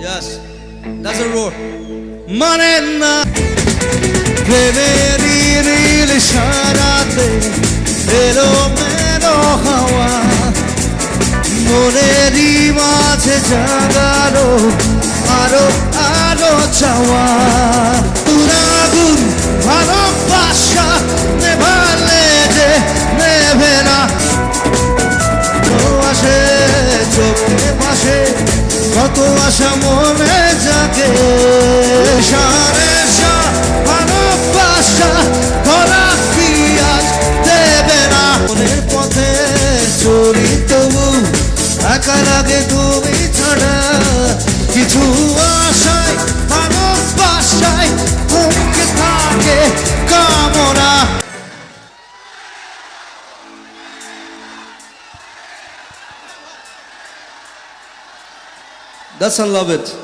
Yes, that's a roar. মানে না প্রেমেরই নীল সারাতে এলো মেলো হাওয়া মনেরই মাঝে জাগালো আরো আরো চাওয়া পুরাগুন ভালোবাসা নেভালে যে নেভে না আসে চোখে পাশে কত আশা মনে জাগে সারে ভালোবাসা ধরা কি আজ দেবে না মনের পথে চলি তবু একা লাগে তুমি ছাড়া কিছু আশায় ভালোবাসায় থমকে থাকে কামনা That's I love it.